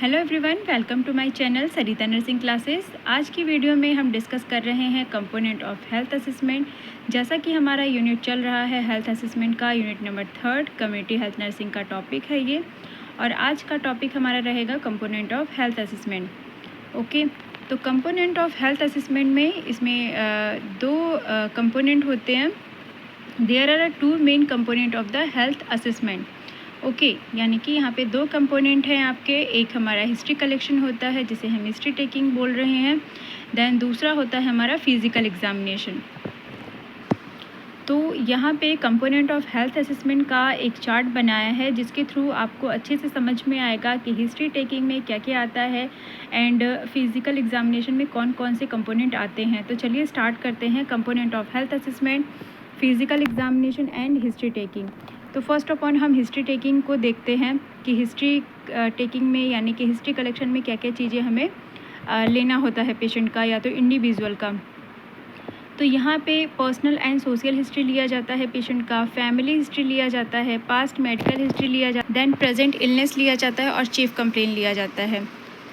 Hello everyone, welcome to my channel Sarita nursing classes. आज की video में हम डिस्कस कर रहे हैं कंपोनेंट ऑफ हेल्थ असेसमेंट। जैसा कि हमारा यूनिट चल रहा है हेल्थ असेसमेंट का, unit number 3 community health nursing का टॉपिक है ये, और आज का टॉपिक हमारा रहेगा component of health assessment. Okay, तो कंपोनेंट ऑफ हेल्थ असेसमेंट में इसमें दो कंपोनेंट होते हैं। There are 2 main component of the health assessment. Okay, यानी कि यहाँ पे दो कंपोनेंट हैं आपके। एक हमारा हिस्ट्री कलेक्शन होता है जिसे हम हिस्ट्री टेकिंग बोल रहे हैं, देन दूसरा होता है हमारा फिजिकल एग्जामिनेशन। तो यहाँ पे कंपोनेंट ऑफ हेल्थ असेसमेंट का एक चार्ट बनाया है जिसके थ्रू आपको अच्छे से समझ में आएगा कि हिस्ट्री टेकिंग में क्या क्या आता है एंड फिजिकल एग्जामिनेशन में कौन कौन से कंपोनेंट आते हैं। तो चलिए स्टार्ट करते हैं component of health assessment, physical examination and history taking. तो फर्स्ट ऑफ ऑल हम हिस्ट्री टेकिंग को देखते हैं कि हिस्ट्री टेकिंग में यानी कि हिस्ट्री कलेक्शन में क्या क्या चीज़ें हमें लेना होता है पेशेंट का या तो इंडिविजुअल का। तो यहाँ पे पर्सनल एंड सोशल हिस्ट्री लिया जाता है पेशेंट का, फैमिली हिस्ट्री लिया जाता है, पास्ट मेडिकल हिस्ट्री लिया जाता है, देन प्रेजेंट इलनेस लिया जाता है और चीफ कंप्लेन लिया जाता है।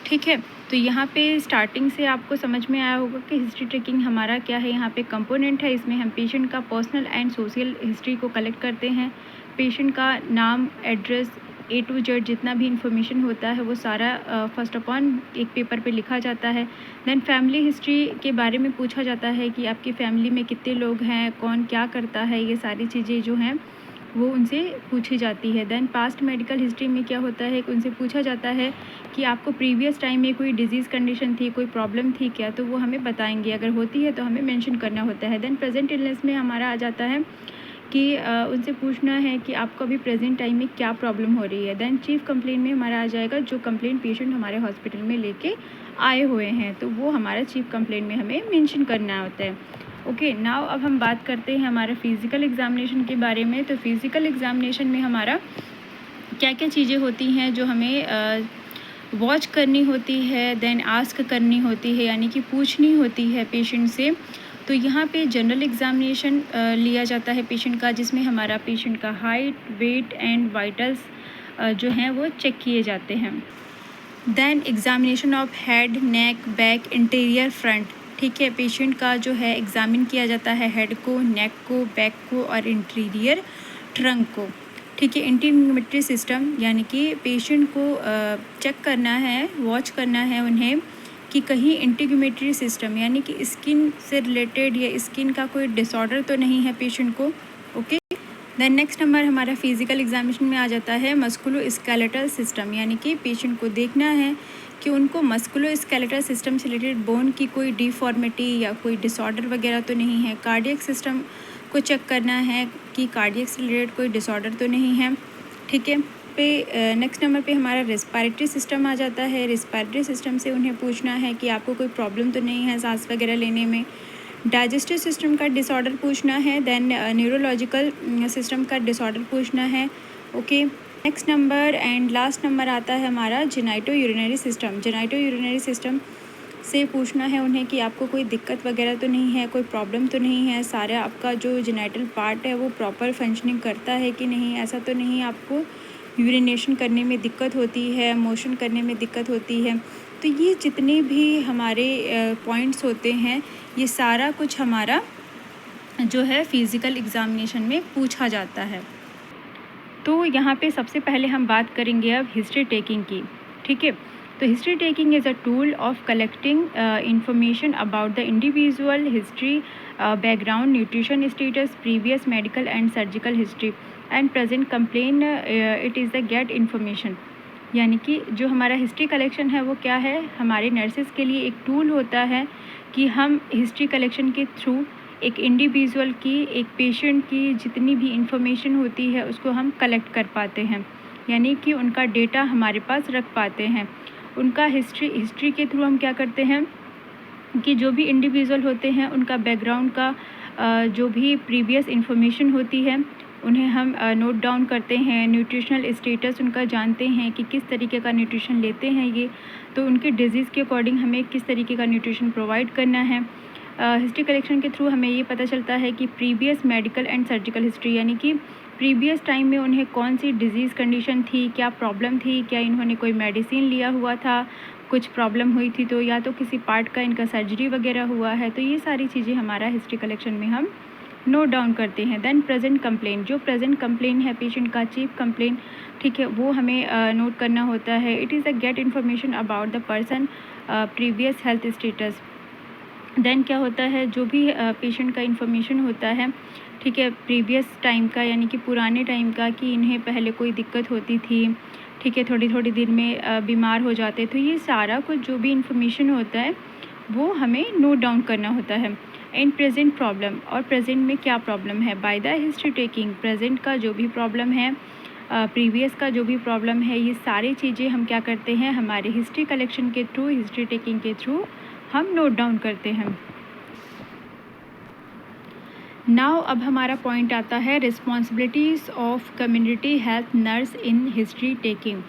ठीक है, तो यहाँ पे स्टार्टिंग से आपको समझ में आया होगा कि हिस्ट्री टेकिंग हमारा क्या है। यहाँ पे कंपोनेंट है, इसमें हम पेशेंट का पर्सनल एंड सोशल हिस्ट्री को कलेक्ट करते हैं। पेशेंट का नाम, एड्रेस, A to Z जितना भी इंफॉर्मेशन होता है वो सारा फर्स्ट ऑफ ऑल एक पेपर पे लिखा जाता है। देन फैमिली हिस्ट्री के बारे में पूछा जाता है कि आपकी फैमिली में कितने लोग हैं, कौन क्या करता है, ये सारी चीज़ें जो हैं वो उनसे पूछी जाती है। देन पास्ट मेडिकल हिस्ट्री में क्या होता है कि उनसे पूछा जाता है कि आपको प्रीवियस टाइम में कोई डिजीज़ कंडीशन थी, कोई प्रॉब्लम थी क्या, तो वो हमें बताएंगे, अगर होती है तो हमें मेंशन करना होता है। देन प्रेजेंट इलनेस में हमारा आ जाता है कि उनसे पूछना है कि आपको अभी प्रेजेंट टाइम में क्या प्रॉब्लम हो रही है। देन चीफ कंप्लेन में हमारा आ जाएगा जो कंप्लेन पेशेंट हमारे हॉस्पिटल में लेके आए हुए हैं, तो वो हमारा चीफ कंप्लेन में हमें मेंशन करना होता है। ओके, नाउ अब हम बात करते हैं हमारे फिज़िकल एग्जामिनेशन के बारे में। तो फिज़िकल एग्जामिनेशन में हमारा क्या क्या चीज़ें होती हैं जो हमें वॉच करनी होती है, देन आस्क करनी होती है, यानी कि पूछनी होती है पेशेंट से। तो यहाँ पे जनरल एग्जामिनेशन लिया जाता है पेशेंट का, जिसमें हमारा पेशेंट का हाइट, वेट एंड वाइटल्स जो हैं वो चेक किए जाते हैं। Then examination of head, neck, back, interior, front. ठीक है, पेशेंट का जो है एग्जामिन किया जाता है हेड को, नेक को, बैक को और इंटीरियर ट्रंक को। ठीक है, इंटीग्यूमेट्री सिस्टम यानी कि पेशेंट को चेक करना है, वॉच करना है उन्हें कि कहीं इंटीग्यूमेट्री सिस्टम यानी कि स्किन से रिलेटेड या स्किन का कोई डिसऑर्डर तो नहीं है पेशेंट को। ओके, देन नेक्स्ट नंबर हमारा फिजिकल एग्जामिनेशन में आ जाता है मस्कुलो स्केलेटल सिस्टम, यानी कि पेशेंट को देखना है कि उनको मस्कुलो स्केलेटल सिस्टम से रिलेटेड बोन की कोई डिफॉर्मिटी या कोई डिसऑर्डर वगैरह तो नहीं है। कार्डियक सिस्टम को चेक करना है कि कार्डियक से रिलेटेड कोई डिसऑर्डर तो नहीं है। ठीक है, पे नेक्स्ट नंबर पे हमारा रेस्पिरेटरी सिस्टम आ जाता है। रेस्पिरेटरी सिस्टम से उन्हें पूछना है कि आपको कोई प्रॉब्लम तो नहीं है सांस वगैरह लेने में। डाइजेस्टिव सिस्टम का डिसऑर्डर पूछना है। देन न्यूरोलॉजिकल सिस्टम का डिसऑर्डर पूछना है। Okay, next number and last number आता है हमारा genito urinary system. Genito urinary system से पूछना है उन्हें कि आपको कोई दिक्कत वगैरह तो नहीं है, कोई प्रॉब्लम तो नहीं है, सारा आपका जो जेनाइटल पार्ट है वो प्रॉपर फंक्शनिंग करता है कि नहीं, ऐसा तो नहीं आपको यूरिनेशन करने में दिक्कत होती है, मोशन करने में दिक्कत होती है। तो ये जितने भी हमारे पॉइंट्स होते हैं ये सारा कुछ हमारा जो है फिज़िकल एग्ज़ामिनेशन में पूछा जाता है। तो यहाँ पे सबसे पहले हम बात करेंगे अब हिस्ट्री टेकिंग की। ठीक है, तो history taking is a tool of collecting information about the individual history, background, nutrition status, previous medical and surgical history and present complain. It is the get information, यानी कि जो हमारा हिस्ट्री कलेक्शन है वो क्या है, हमारे नर्सेज़ के लिए एक टूल होता है कि हम हिस्ट्री कलेक्शन के थ्रू एक इंडिविजुअल की, एक पेशेंट की जितनी भी इंफॉर्मेशन होती है उसको हम कलेक्ट कर पाते हैं, यानी कि उनका डेटा हमारे पास रख पाते हैं। उनका हिस्ट्री के थ्रू हम क्या करते हैं कि जो भी इंडिविजुअल होते हैं उनका बैकग्राउंड का जो भी प्रीवियस इंफॉर्मेशन होती है उन्हें हम नोट डाउन करते हैं। न्यूट्रिशनल स्टेटस उनका जानते हैं कि किस तरीके का न्यूट्रिशन लेते हैं ये, तो उनके डिजीज़ के अकॉर्डिंग हमें किस तरीके का न्यूट्रिशन प्रोवाइड करना है। हिस्ट्री कलेक्शन के थ्रू हमें ये पता चलता है कि previous medical and surgical history, यानी कि प्रीवियस टाइम में उन्हें कौन सी डिज़ीज़ कंडीशन थी, क्या प्रॉब्लम थी, क्या इन्होंने कोई मेडिसिन लिया हुआ था, कुछ प्रॉब्लम हुई थी तो, या तो किसी पार्ट का इनका सर्जरी वगैरह हुआ है। तो ये सारी चीज़ें हमारा हिस्ट्री कलेक्शन में हम नोट डाउन करते हैं। देन प्रेजेंट कंप्लेंट, जो प्रेजेंट कंप्लेंट है पेशेंट का, चीफ कंप्लेंट, ठीक है, वो हमें नोट करना होता है। It is a get information about the person previous health status. Then क्या होता है, जो भी पेशेंट का इन्फॉर्मेशन होता है, ठीक है, प्रीवियस टाइम का यानी कि पुराने टाइम का, कि इन्हें पहले कोई दिक्कत होती थी, ठीक है, थोड़ी थोड़ी देर में बीमार हो जाते, तो ये सारा कुछ जो भी इन्फॉर्मेशन होता है वो हमें नोट डाउन करना होता है। एंड प्रेजेंट प्रॉब्लम, और प्रेजेंट में क्या प्रॉब्लम है, by the history taking, present का जो भी प्रॉब्लम है, प्रीवियस का जो भी प्रॉब्लम है, ये सारी चीज़ें हम क्या करते हैं, हमारे हिस्ट्री कलेक्शन के थ्रू, हिस्ट्री टेकिंग के थ्रू हम नोट डाउन करते हैं। नाउ अब हमारा पॉइंट आता है responsibilities of community health nurse in history taking.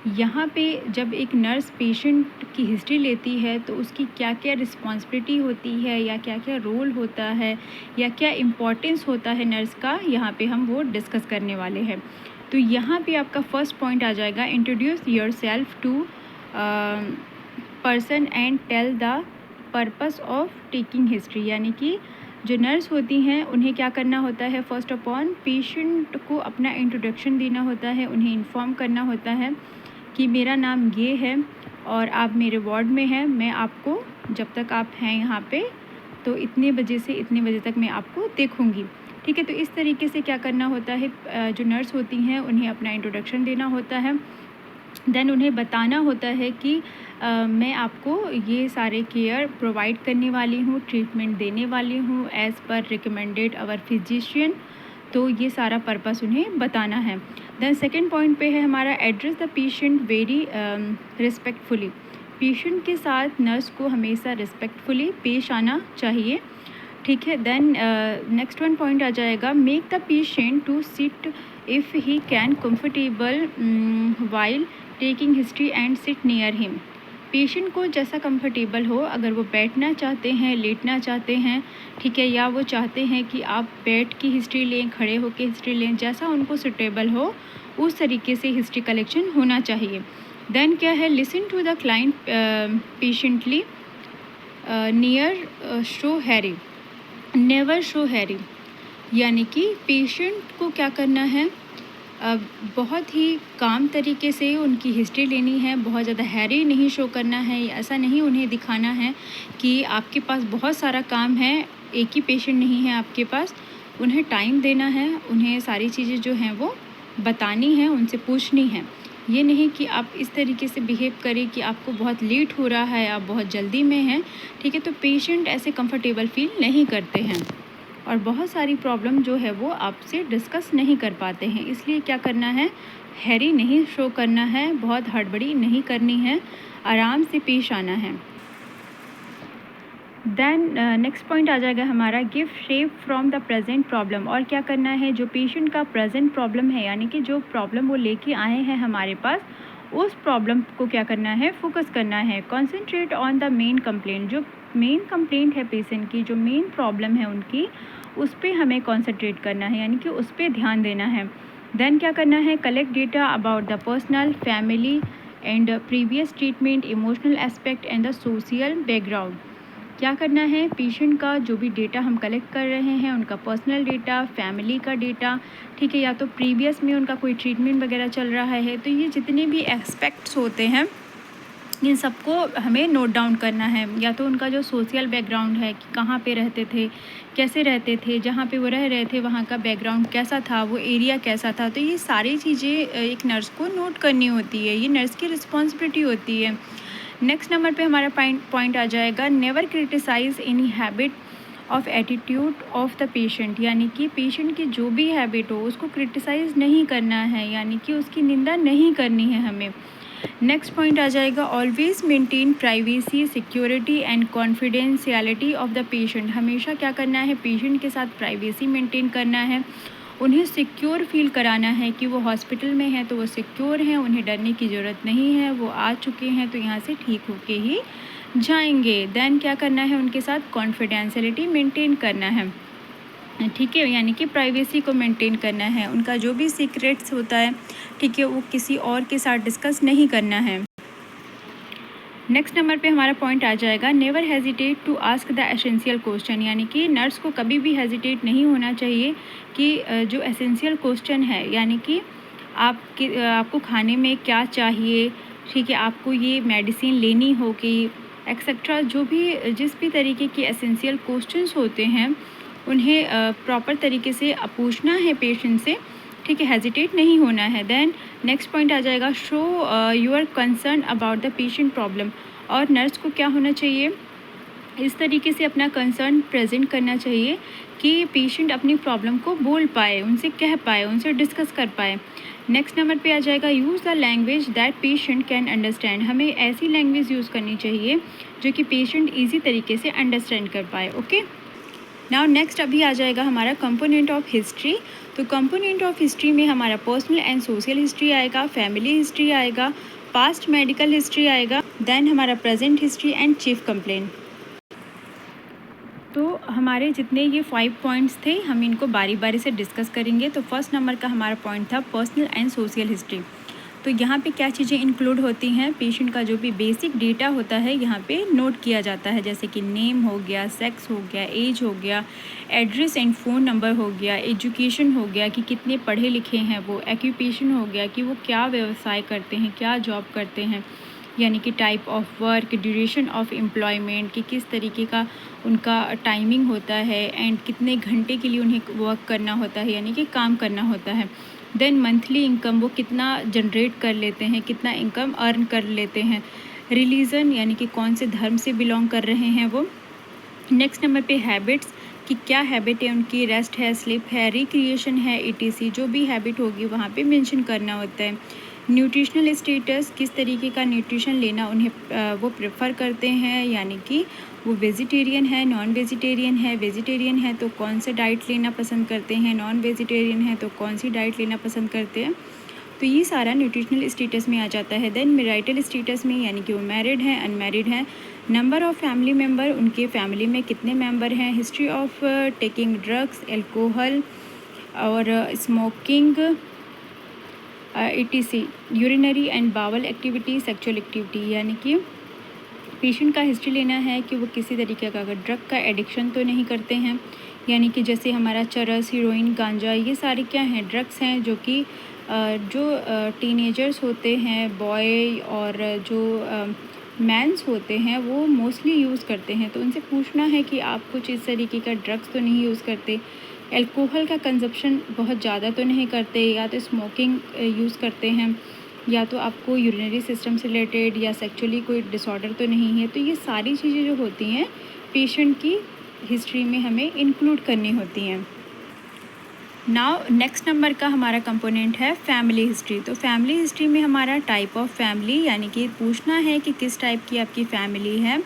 यहाँ पे जब एक नर्स पेशेंट की हिस्ट्री लेती है तो उसकी क्या क्या रिस्पॉन्सिबिलिटी होती है, या क्या क्या रोल होता है, या क्या इम्पोर्टेंस होता है नर्स का, यहाँ पे हम वो डिस्कस करने वाले हैं। तो यहाँ पे आपका फर्स्ट पॉइंट आ जाएगा, introduce yourself to person and tell the purpose of taking history. यानी कि जो नर्स होती हैं उन्हें क्या करना होता है, फर्स्ट ऑफ ऑल पेशेंट को अपना इंट्रोडक्शन देना होता है, उन्हें इन्फॉर्म करना होता है कि मेरा नाम ये है और आप मेरे वार्ड में हैं, मैं आपको जब तक आप हैं यहाँ पे तो इतने बजे से इतने बजे तक मैं आपको देखूँगी, ठीक है। तो इस तरीके से क्या करना होता है, जो नर्स होती हैं उन्हें अपना इंट्रोडक्शन देना होता है। देन उन्हें बताना होता है कि मैं आपको ये सारे केयर प्रोवाइड करने वाली हूँ, ट्रीटमेंट देने वाली हूँ as per recommended our physician. तो ये सारा पर्पस उन्हें बताना है। देन सेकेंड पॉइंट पे है हमारा, address the patient very respectfully. Patient के साथ नर्स को हमेशा रिस्पेक्टफुली पेश आना चाहिए, ठीक है। देन नेक्स्ट वन पॉइंट आ जाएगा, make the patient to sit if he can comfortable while taking history and sit near him. Patient को जैसा कंफर्टेबल हो, अगर वो बैठना चाहते हैं, लेटना चाहते हैं, ठीक है, या वो चाहते हैं कि आप बैठ की हिस्ट्री लें, खड़े होकर हिस्ट्री लें, जैसा उनको सुटेबल हो उस तरीके से हिस्ट्री कलेक्शन होना चाहिए। देन क्या है, listen to the client patiently, near show hurry, never show hurry. यानी कि पेशेंट को क्या करना है, बहुत ही काम तरीके से उनकी हिस्ट्री लेनी है, बहुत ज़्यादा हैरी नहीं शो करना है, ऐसा नहीं उन्हें दिखाना है कि आपके पास बहुत सारा काम है, एक ही पेशेंट नहीं है आपके पास। उन्हें टाइम देना है, उन्हें सारी चीज़ें जो हैं वो बतानी है, उनसे पूछनी है। ये नहीं कि आप इस तरीके से बिहेव करें कि आपको बहुत लेट हो रहा है, आप बहुत जल्दी में हैं, ठीक है। तो पेशेंट ऐसे कंफर्टेबल फील नहीं करते हैं और बहुत सारी प्रॉब्लम जो है वो आपसे डिस्कस नहीं कर पाते हैं। इसलिए क्या करना है, हैरी नहीं शो करना है, बहुत हड़बड़ी नहीं करनी है, आराम से पेश आना है। देन नेक्स्ट पॉइंट आ जाएगा हमारा, give shape from the present problem. और क्या करना है, जो पेशेंट का प्रेजेंट प्रॉब्लम है, यानी कि जो प्रॉब्लम वो लेके आए हैं हमारे पास, उस प्रॉब्लम को क्या करना है, फोकस करना है। Concentrate on the main complaint, जो मेन कंप्लेंट है पेशेंट की, जो मेन प्रॉब्लम है उनकी, उस पर हमें कॉन्सेंट्रेट करना है, यानी कि उस पर ध्यान देना है। देन क्या करना है, collect data about the personal, family and previous treatment, emotional aspect and the social background. क्या करना है, पेशेंट का जो भी डेटा हम कलेक्ट कर रहे हैं, उनका पर्सनल डेटा, फैमिली का डेटा, ठीक है, या तो प्रीवियस में उनका कोई ट्रीटमेंट वगैरह चल रहा है, तो ये जितने भी एस्पेक्ट्स होते हैं इन सबको हमें नोट डाउन करना है। या तो उनका जो सोशल बैकग्राउंड है कि कहाँ पे रहते थे, कैसे रहते थे, जहाँ पे वो रह रहे थे वहाँ का बैकग्राउंड कैसा था, वो एरिया कैसा था, तो ये सारी चीज़ें एक नर्स को नोट करनी होती है, ये नर्स की रिस्पॉन्सिबिलिटी होती है। नेक्स्ट नंबर पे हमारा पॉइंट आ जाएगा, never criticise any habit of attitude of the patient. यानी कि पेशेंट की जो भी हैबिट हो उसको क्रिटिसाइज़ नहीं करना है, यानी कि उसकी निंदा नहीं करनी है हमें। नेक्स्ट पॉइंट आ जाएगा, always maintain privacy, security and confidentiality of the patient. हमेशा क्या करना है, पेशेंट के साथ प्राइवेसी मेंटेन करना है, उन्हें सिक्योर फील कराना है कि वो हॉस्पिटल में है तो वो सिक्योर हैं, उन्हें डरने की ज़रूरत नहीं है, वो आ चुके हैं तो यहाँ से ठीक होके ही जाएंगे। देन क्या करना है, उनके साथ कॉन्फिडेंशियलिटी मेंटेन करना है। ठीक है, यानी कि प्राइवेसी को मेंटेन करना है, उनका जो भी सीक्रेट्स होता है, ठीक है, वो किसी और के साथ डिस्कस नहीं करना है। नेक्स्ट नंबर पे हमारा पॉइंट आ जाएगा never hesitate to ask the essential question, यानी कि नर्स को कभी भी हेजिटेट नहीं होना चाहिए कि जो एसेंशियल क्वेश्चन है, यानी कि आपको खाने में क्या चाहिए, ठीक है, आपको ये मेडिसिन लेनी होगी, एक्सेट्रा, जो भी जिस भी तरीके के एसेंशियल क्वेश्चंस होते हैं उन्हें प्रॉपर तरीके से पूछना है पेशेंट से, ठीक है, हेजिटेट नहीं होना है। देन नेक्स्ट पॉइंट आ जाएगा show your concern about the patient problem, और नर्स को क्या होना चाहिए, इस तरीके से अपना कंसर्न प्रेजेंट करना चाहिए कि पेशेंट अपनी प्रॉब्लम को बोल पाए, उनसे कह पाए, उनसे डिस्कस कर पाए। नेक्स्ट नंबर पे आ जाएगा use the language that patient can understand, हमें ऐसी लैंग्वेज यूज़ करनी चाहिए जो कि पेशेंट ईजी तरीके से अंडरस्टैंड कर पाए। ओके, नाउ नेक्स्ट अभी आ जाएगा हमारा कंपोनेंट ऑफ हिस्ट्री। तो कंपोनेंट ऑफ हिस्ट्री में हमारा पर्सनल एंड सोशल हिस्ट्री आएगा, फैमिली हिस्ट्री आएगा, पास्ट मेडिकल हिस्ट्री आएगा, देन हमारा present history and chief complaint. तो हमारे जितने ये 5 पॉइंट्स थे, हम इनको बारी बारी से डिस्कस करेंगे। तो फर्स्ट नंबर का हमारा पॉइंट था पर्सनल एंड सोशल हिस्ट्री। तो यहाँ पे क्या चीज़ें इंक्लूड होती हैं, पेशेंट का जो भी बेसिक डेटा होता है यहाँ पे नोट किया जाता है, जैसे कि नेम हो गया, सेक्स हो गया, एज हो गया, एड्रेस एंड फ़ोन नंबर हो गया, एजुकेशन हो गया कि कितने पढ़े लिखे हैं वो, एक्यूपेशन हो गया कि वो क्या व्यवसाय करते हैं, क्या जॉब करते हैं, यानी कि type of work, duration of employment कि किस तरीके का उनका टाइमिंग होता है, एंड कितने घंटे के लिए उन्हें वर्क करना होता है, यानी कि काम करना होता है। देन मंथली इनकम, वो कितना जनरेट कर लेते हैं, कितना इनकम अर्न कर लेते हैं। रिलीजन, यानी कि कौन से धर्म से बिलोंग कर रहे हैं वो। नेक्स्ट नंबर पे हैबिट्स कि क्या हैबिट है उनकी, रेस्ट है, स्लीप है, रिक्रिएशन है, ईटीसी, जो भी हैबिट होगी वहाँ पे मेंशन करना होता है। न्यूट्रिशनल स्टेटस, किस तरीके का न्यूट्रिशन लेना उन्हें वो प्रेफर करते हैं, यानी कि वो वेजिटेरियन है, नॉन वेजिटेरियन है, वेजिटेरियन है तो कौन से डाइट लेना पसंद करते हैं, नॉन वेजिटेरियन है तो कौन सी डाइट लेना पसंद करते हैं। तो ये सारा न्यूट्रिशनल स्टेटस में आ जाता है। देन मैरिटल स्टेटस में, यानी कि वो मैरिड हैं, अनमैरिड हैं। नंबर ऑफ़ फैमिली मेम्बर, उनके फैमिली में कितने मेम्बर हैं। History of taking drugs, alcohol और smoking, etc, urinary and bowel activity, sexual activity, यानी कि पेशेंट का हिस्ट्री लेना है कि वो किसी तरीके का अगर ड्रग का एडिक्शन तो नहीं करते हैं, यानी कि जैसे हमारा चरस, हीरोइन, गांजा, ये सारे क्या हैं, ड्रग्स हैं जो कि जो टीनेजर्स होते हैं, बॉय और जो मैंस होते हैं वो मोस्टली यूज़ करते हैं। तो उनसे पूछना है कि आप कुछ इस तरीके का ड्रग्स तो नहीं यूज़ करते, एल्कोहल का कंजप्शन बहुत ज़्यादा तो नहीं करते, या तो स्मोकिंग यूज़ करते हैं, या तो आपको यूरिनरी सिस्टम से रिलेटेड या सेक्सुअली कोई डिसऑर्डर तो नहीं है। तो ये सारी चीज़ें जो होती हैं पेशेंट की हिस्ट्री में हमें इंक्लूड करनी होती हैं। नाउ नेक्स्ट नंबर का हमारा कंपोनेंट है फैमिली हिस्ट्री। तो फैमिली हिस्ट्री में हमारा टाइप ऑफ फैमिली, यानी कि पूछना है कि किस टाइप की आपकी फैमिली है,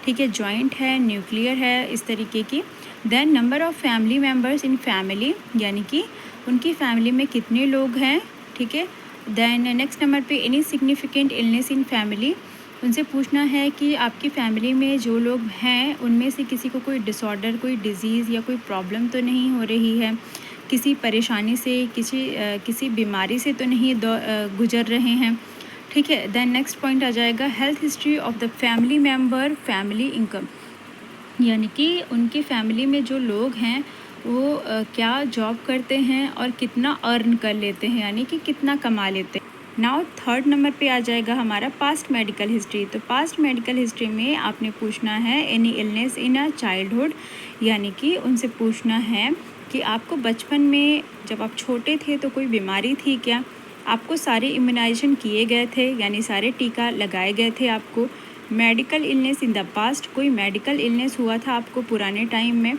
ठीक है, जॉइंट है, न्यूक्लियर है, इस तरीके की। Then number of family members in family, यानी कि उनकी फैमिली में कितने लोग हैं, ठीक है। देन नेक्स्ट नंबर पे any significant illness in family, उनसे पूछना है कि आपकी फैमिली में जो लोग हैं उनमें से किसी को कोई डिसऑर्डर, कोई डिज़ीज़ या कोई प्रॉब्लम तो नहीं हो रही है, किसी परेशानी से, किसी बीमारी से तो नहीं गुजर रहे हैं, ठीक है। देन नेक्स्ट पॉइंट आ जाएगा health history of the family member, family income, यानी कि उनकी फैमिली में जो लोग हैं वो क्या जॉब करते हैं और कितना अर्न कर लेते हैं, यानी कि कितना कमा लेते हैं। नाउ थर्ड नंबर पे आ जाएगा हमारा पास्ट मेडिकल हिस्ट्री। तो पास्ट मेडिकल हिस्ट्री में आपने पूछना है any illness in a childhood, यानी कि उनसे पूछना है कि आपको बचपन में जब आप छोटे थे तो कोई बीमारी थी क्या, आपको सारे इम्यूनाइजेशन किए गए थे, यानी सारे टीका लगाए गए थे आपको। Medical illness in the past, कोई मेडिकल इलनेस हुआ था आपको पुराने टाइम में।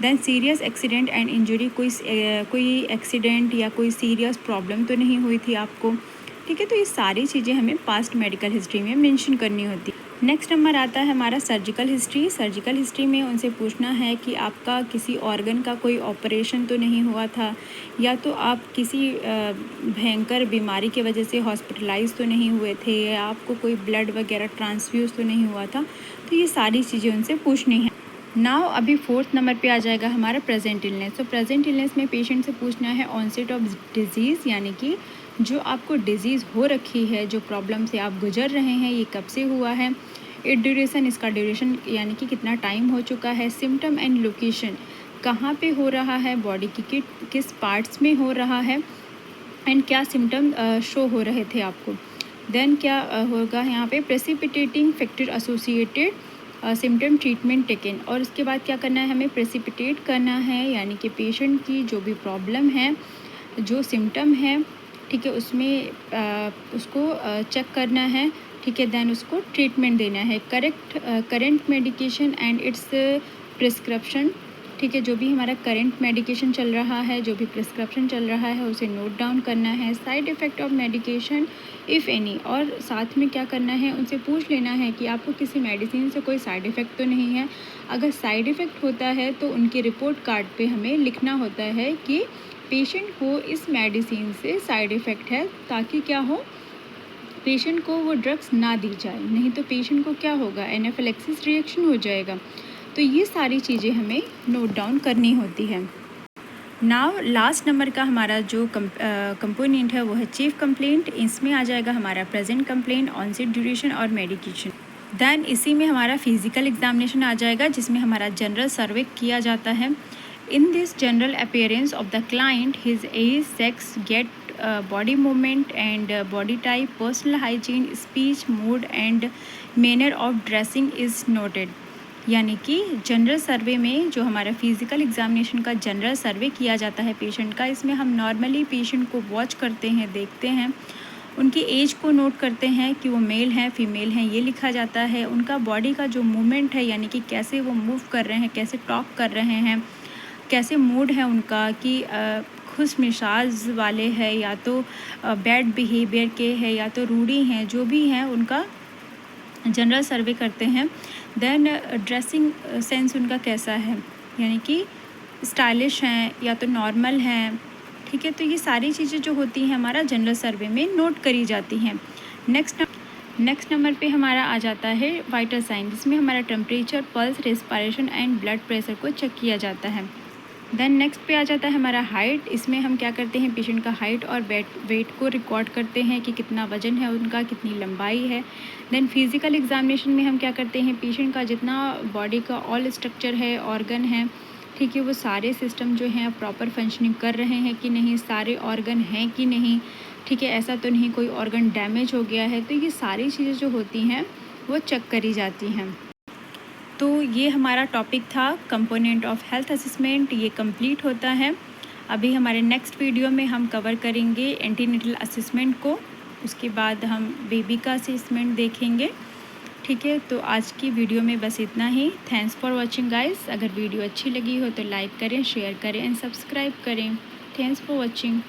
Then serious accident and injury, कोई एक्सीडेंट या कोई सीरियस प्रॉब्लम तो नहीं हुई थी आपको, ठीक है। तो ये सारी चीज़ें हमें पास्ट मेडिकल हिस्ट्री में मेंशन करनी होती है। नेक्स्ट नंबर आता है हमारा सर्जिकल हिस्ट्री। सर्जिकल हिस्ट्री में उनसे पूछना है कि आपका किसी ऑर्गन का कोई ऑपरेशन तो नहीं हुआ था, या तो आप किसी भयंकर बीमारी की वजह से हॉस्पिटलाइज तो नहीं हुए थे, या आपको कोई ब्लड वगैरह ट्रांसफ्यूज़ तो नहीं हुआ था। तो ये सारी चीज़ें उनसे पूछनी है। नाउ अभी फोर्थ नंबर पे आ जाएगा हमारा प्रेजेंट इलनेस। तो प्रेजेंट इलनेस में पेशेंट से पूछना है ऑनसेट ऑफ डिजीज़, यानी कि जो आपको डिजीज़ हो रखी है, जो प्रॉब्लम से आप गुजर रहे हैं, ये कब से हुआ है। इट ड्यूरेशन, इसका ड्यूरेशन यानी कि कितना टाइम हो चुका है। सिम्टम एंड लोकेशन, कहाँ पे हो रहा है, बॉडी की किस पार्ट्स में हो रहा है, एंड क्या सिम्टम शो हो रहे थे आपको। देन क्या होगा यहाँ पे, precipitating factor associated symptom treatment taken. और उसके बाद क्या करना है, हमें प्रेसिपिटेट करना है, यानी कि पेशेंट की जो भी प्रॉब्लम है, जो सिम्टम है, ठीक है, उसमें उसको चेक करना है, ठीक है। देन उसको ट्रीटमेंट देना है। Current medication and it's prescription, ठीक है, जो भी हमारा करेंट मेडिकेशन चल रहा है, जो भी प्रिस्क्रिप्शन चल रहा है, उसे नोट डाउन करना है। Side effect of medication if any, और साथ में क्या करना है, उनसे पूछ लेना है कि आपको किसी मेडिसिन से कोई साइड इफ़ेक्ट तो नहीं है। अगर साइड इफ़ेक्ट होता है तो उनके रिपोर्ट कार्ड पे हमें लिखना होता है कि पेशेंट को इस मेडिसिन से साइड इफ़ेक्ट है, ताकि क्या हो, पेशेंट को वो ड्रग्स ना दी जाए, नहीं तो पेशेंट को क्या होगा, एनाफिलैक्सिस रिएक्शन हो जाएगा। तो ये सारी चीज़ें हमें नोट डाउन करनी होती है। नाउ लास्ट नंबर का हमारा जो कंपोनेंट है वो है चीफ कंप्लेंट। इसमें आ जाएगा हमारा प्रेजेंट कंप्लेंट, ऑनसेट ड्यूरेशन और मेडिकेशन। देन इसी में हमारा फिजिकल एग्जामिनेशन आ जाएगा, जिसमें हमारा जनरल सर्वे किया जाता है। In this general appearance of the client, his age, sex, gait, body movement and body type, personal hygiene, speech, mood and manner of dressing is noted. यानी कि जनरल सर्वे में जो हमारा फिज़िकल एग्जामिनेशन का general survey किया जाता है patient का, इसमें हम नॉर्मली पेशेंट को वॉच करते हैं, देखते हैं, उनकी एज को नोट करते हैं कि वो मेल हैं फीमेल हैं, ये लिखा जाता है। उनका बॉडी का जो मूवमेंट है, यानी कि कैसे वो मूव कर रहे हैं, कैसे टॉक कर रहे हैं, कैसे मूड है उनका, कि खुश मिजाज वाले हैं या तो बैड बिहेवियर के हैं या तो रूडी हैं, जो भी हैं उनका जनरल सर्वे करते हैं। देन ड्रेसिंग सेंस उनका कैसा है, यानी कि स्टाइलिश हैं या तो नॉर्मल हैं, ठीक है। तो ये सारी चीज़ें जो होती हैं हमारा जनरल सर्वे में नोट करी जाती हैं। नेक्स्ट नंबर पे हमारा आ जाता है वाइटल साइन, जिसमें हमारा temperature, pulse, respiration and blood pressure को चेक किया जाता है। देन नेक्स्ट पे आ जाता है हमारा हाइट। इसमें हम क्या करते हैं, पेशेंट का हाइट और वेट को रिकॉर्ड करते हैं कि कितना वज़न है उनका, कितनी लंबाई है। देन फिज़िकल एग्जामिनेशन में हम क्या करते हैं, पेशेंट का जितना बॉडी का ऑल स्ट्रक्चर है, ऑर्गन है, ठीक है, वो सारे सिस्टम जो हैं प्रॉपर फंक्शनिंग कर रहे हैं कि नहीं, सारे ऑर्गन हैं कि नहीं, ठीक है, ऐसा तो नहीं कोई ऑर्गन डैमेज हो गया है। तो ये सारी चीज़ें जो होती हैं वो चेक करी जाती हैं। तो ये हमारा टॉपिक था कंपोनेंट ऑफ हेल्थ असेसमेंट, ये कंप्लीट होता है। अभी हमारे नेक्स्ट वीडियो में हम कवर करेंगे एंटीनेटल असेसमेंट को, उसके बाद हम बेबी का असेसमेंट देखेंगे, ठीक है। तो आज की वीडियो में बस इतना ही। Thanks for watching guys. अगर वीडियो अच्छी लगी हो तो लाइक करें, शेयर करें एंड सब्सक्राइब करें। Thanks for watching.